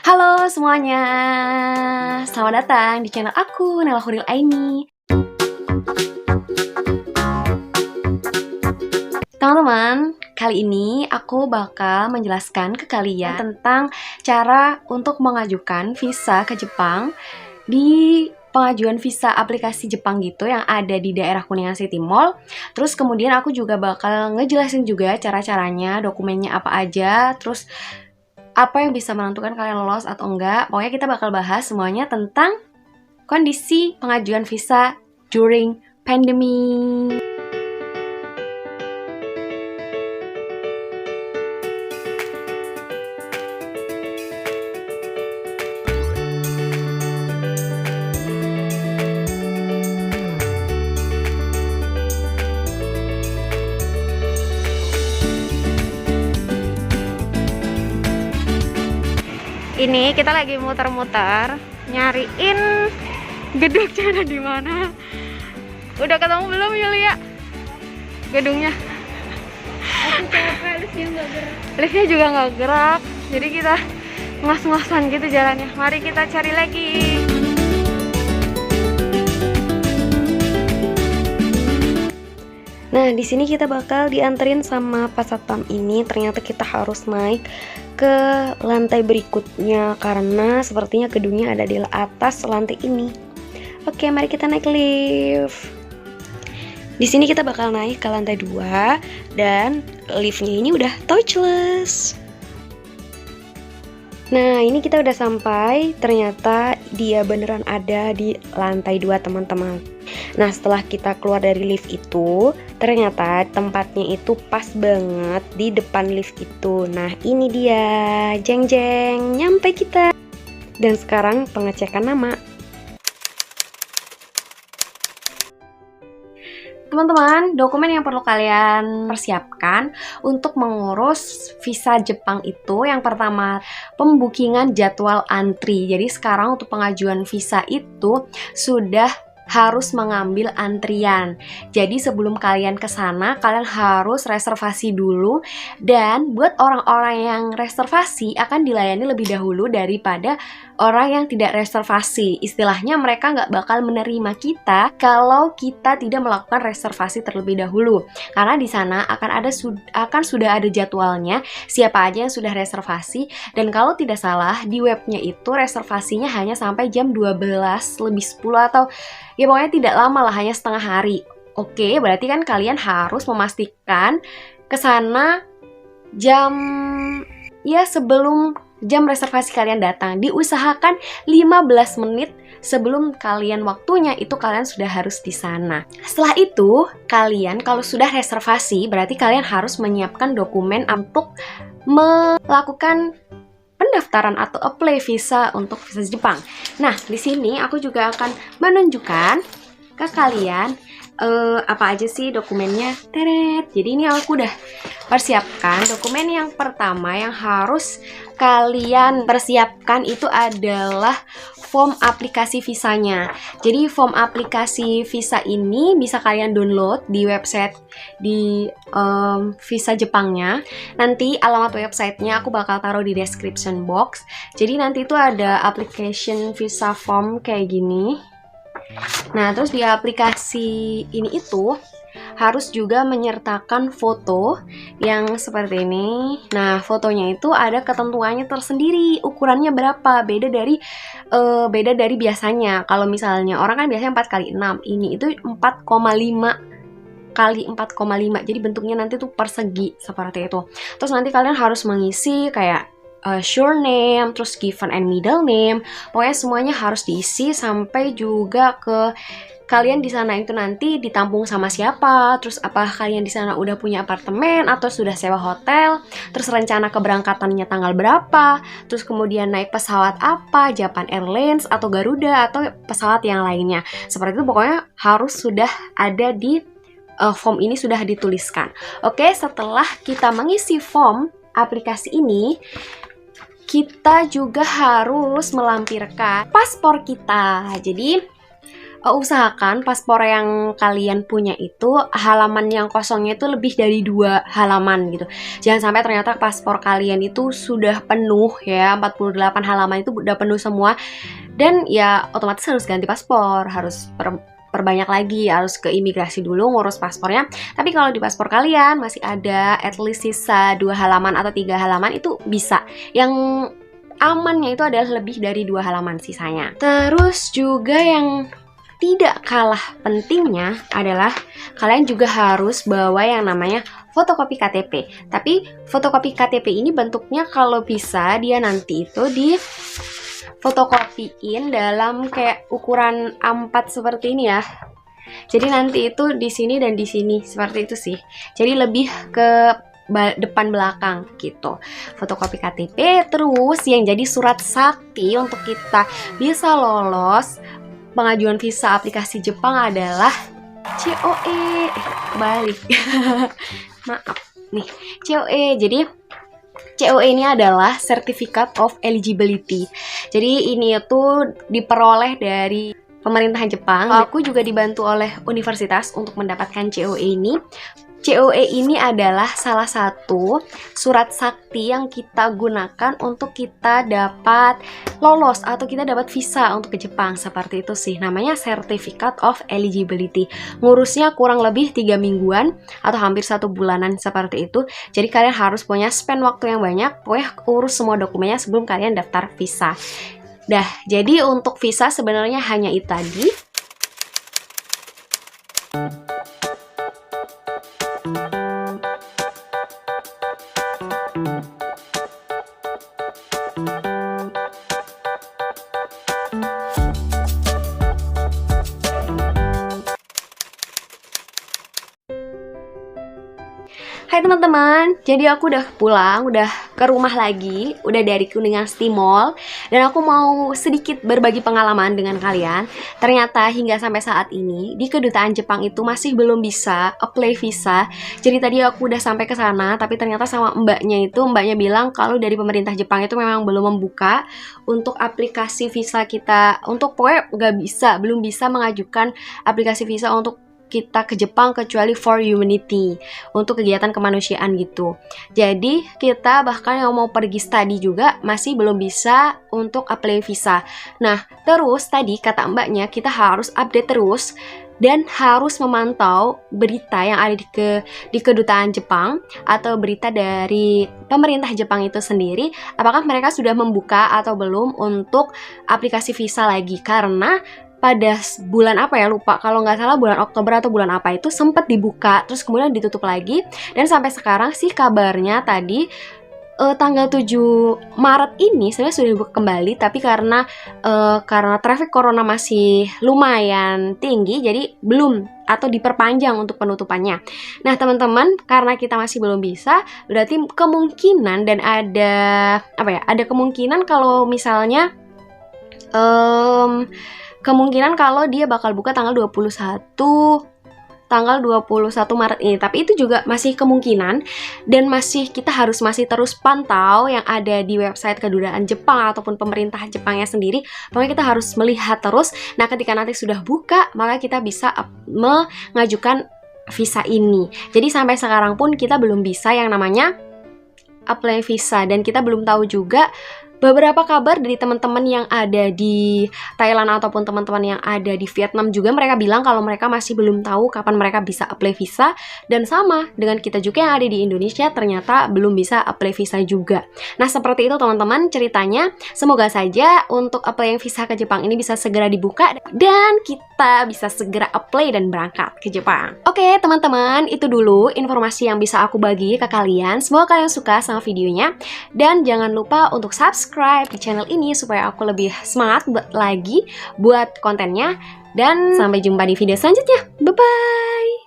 Halo semuanya, selamat datang di channel aku, Nela Huril Aini. Teman-teman, kali ini aku bakal menjelaskan ke kalian tentang cara untuk mengajukan visa ke Jepang di pengajuan visa aplikasi Jepang gitu yang ada di daerah Kuningan City Mall. Terus kemudian aku juga bakal ngejelasin juga cara-caranya, dokumennya apa aja, terus apa yang bisa menentukan kalian lolos atau enggak. Pokoknya kita bakal bahas semuanya tentang kondisi pengajuan visa during pandemi. Ini kita lagi muter-muter nyariin gedungnya ada di mana. Udah ketemu belum Yulia? Gedungnya? Aku capek, liftnya nggak gerak. Liftnya juga nggak gerak. Jadi kita ngos-ngosan gitu jalannya. Mari kita cari lagi. Nah, di sini kita bakal dianterin sama Pak Satpam ini. Ternyata kita harus naik ke lantai berikutnya karena sepertinya gedungnya ada di atas lantai ini. Oke, mari kita naik lift. Di sini kita bakal naik ke lantai 2 dan liftnya ini udah touchless. Nah, ini kita udah sampai. Ternyata dia beneran ada di lantai 2, teman-teman. Nah, setelah kita keluar dari lift itu, ternyata tempatnya itu pas banget di depan lift itu. Nah, ini dia, jeng jeng, nyampe kita. Dan sekarang pengecekan nama. Teman-teman, dokumen yang perlu kalian persiapkan untuk mengurus visa Jepang itu, yang pertama, pembukingan jadwal antri. Jadi sekarang untuk pengajuan visa itu sudah harus mengambil antrian. Jadi sebelum kalian ke sana, kalian harus reservasi dulu. Dan buat orang-orang yang reservasi akan dilayani lebih dahulu daripada orang yang tidak reservasi. Istilahnya mereka nggak bakal menerima kita kalau kita tidak melakukan reservasi terlebih dahulu. Karena di sana akan sudah ada jadwalnya siapa aja yang sudah reservasi. Dan kalau tidak salah di webnya itu reservasinya hanya sampai jam 12 lebih 10 atau ya pokoknya tidak lama lah, hanya setengah hari. Oke, berarti kan kalian harus memastikan ke sana sebelum jam reservasi kalian datang. Diusahakan 15 menit sebelum kalian waktunya itu kalian sudah harus di sana. Setelah itu, kalian kalau sudah reservasi berarti kalian harus menyiapkan dokumen untuk melakukan pendaftaran atau apply visa untuk visa Jepang. Nah, di sini aku juga akan menunjukkan ke kalian apa aja sih dokumennya. Teret. Jadi ini aku udah persiapkan. Dokumen yang pertama yang harus kalian persiapkan itu adalah form aplikasi visanya. Jadi form aplikasi visa ini bisa kalian download di website di visa Jepangnya. Nanti alamat websitenya aku bakal taruh di description box. Jadi nanti itu ada application visa form kayak gini. Nah, terus di aplikasi ini itu harus juga menyertakan foto yang seperti ini. Nah, fotonya itu ada ketentuannya tersendiri, ukurannya berapa, beda dari biasanya. Kalau misalnya orang kan biasanya 4x6, ini itu 4,5 kali 4,5. Jadi bentuknya nanti tuh persegi seperti itu. Terus nanti kalian harus mengisi kayak surname, terus given and middle name. Pokoknya semuanya harus diisi sampai juga ke kalian di sana itu nanti ditampung sama siapa, terus apa kalian di sana udah punya apartemen atau sudah sewa hotel, terus rencana keberangkatannya tanggal berapa, terus kemudian naik pesawat apa, Japan Airlines atau Garuda atau pesawat yang lainnya. Seperti itu pokoknya harus sudah ada di form ini, sudah dituliskan. Oke, setelah kita mengisi form aplikasi ini, kita juga harus melampirkan paspor kita. Jadi usahakan paspor yang kalian punya itu halaman yang kosongnya itu lebih dari 2 halaman gitu. Jangan sampai ternyata paspor kalian itu sudah penuh ya, 48 halaman itu udah penuh semua, dan ya otomatis harus ganti paspor, harus perbanyak lagi, harus ke imigrasi dulu ngurus paspornya. Tapi kalau di paspor kalian masih ada at least sisa 2 halaman atau 3 halaman, itu bisa. Yang amannya itu adalah lebih dari 2 halaman sisanya. Terus juga yang tidak kalah pentingnya adalah kalian juga harus bawa yang namanya fotokopi KTP. Tapi fotokopi KTP ini bentuknya kalau bisa dia nanti itu di fotokopiin dalam kayak ukuran A4 seperti ini ya. Jadi nanti itu di sini dan di sini seperti itu sih. Jadi lebih ke depan belakang gitu. Fotokopi KTP, terus yang jadi surat sakti untuk kita bisa lolos pengajuan visa aplikasi Jepang adalah COE. Balik. Maaf nih, COE. Jadi COE ini adalah Certificate of Eligibility. Jadi ini tuh diperoleh dari pemerintahan Jepang. Aku juga dibantu oleh universitas untuk mendapatkan COE ini. COE ini adalah salah satu surat sakti yang kita gunakan untuk kita dapat lolos atau kita dapat visa untuk ke Jepang. Seperti itu sih, namanya Certificate of Eligibility. Ngurusnya kurang lebih 3 mingguan atau hampir 1 bulanan seperti itu. Jadi kalian harus punya spend waktu yang banyak, pokoknya urus semua dokumennya sebelum kalian daftar visa. Dah, jadi untuk visa sebenarnya hanya itu tadi. Hai teman-teman, jadi aku udah pulang, udah ke rumah lagi, udah dari Kuningan City Mall, dan aku mau sedikit berbagi pengalaman dengan kalian. Ternyata hingga sampai saat ini di kedutaan Jepang itu masih belum bisa apply visa. Jadi tadi aku udah sampai ke sana, tapi ternyata sama mbaknya bilang kalau dari pemerintah Jepang itu memang belum membuka untuk aplikasi visa kita, untuk pokoknya belum bisa mengajukan aplikasi visa untuk kita ke Jepang kecuali for humanity, untuk kegiatan kemanusiaan gitu. Jadi kita bahkan yang mau pergi study juga masih belum bisa untuk apply visa. Nah terus tadi kata mbaknya kita harus update terus dan harus memantau berita yang ada di kedutaan Jepang atau berita dari pemerintah Jepang itu sendiri, apakah mereka sudah membuka atau belum untuk aplikasi visa lagi. Karena pada bulan apa ya, lupa, kalau nggak salah bulan Oktober atau bulan apa itu sempat dibuka, terus kemudian ditutup lagi, dan sampai sekarang sih kabarnya tadi tanggal 7 Maret ini sebenarnya sudah dibuka kembali, tapi karena traffic corona masih lumayan tinggi, jadi belum atau diperpanjang untuk penutupannya. Nah teman-teman, karena kita masih belum bisa, berarti kemungkinan dan ada kemungkinan kalau misalnya kemungkinan kalau dia bakal buka tanggal 21 Maret ini. Tapi itu juga masih kemungkinan, dan kita harus terus pantau yang ada di website kedutaan Jepang ataupun pemerintah Jepangnya sendiri. Pokoknya kita harus melihat terus. Nah ketika nanti sudah buka, maka kita bisa mengajukan visa ini. Jadi sampai sekarang pun kita belum bisa yang namanya apply visa, dan kita belum tahu juga beberapa kabar dari teman-teman yang ada di Thailand ataupun teman-teman yang ada di Vietnam juga, mereka bilang kalau mereka masih belum tahu kapan mereka bisa apply visa. Dan sama dengan kita juga yang ada di Indonesia, ternyata belum bisa apply visa juga. Nah seperti itu teman-teman ceritanya. Semoga saja untuk apply visa ke Jepang ini bisa segera dibuka dan kita bisa segera apply dan berangkat ke Jepang. Oke teman-teman, itu dulu informasi yang bisa aku bagi ke kalian. Semoga kalian suka sama videonya, dan jangan lupa untuk subscribe di channel ini supaya aku lebih semangat lagi buat kontennya. Dan sampai jumpa di video selanjutnya. Bye-bye!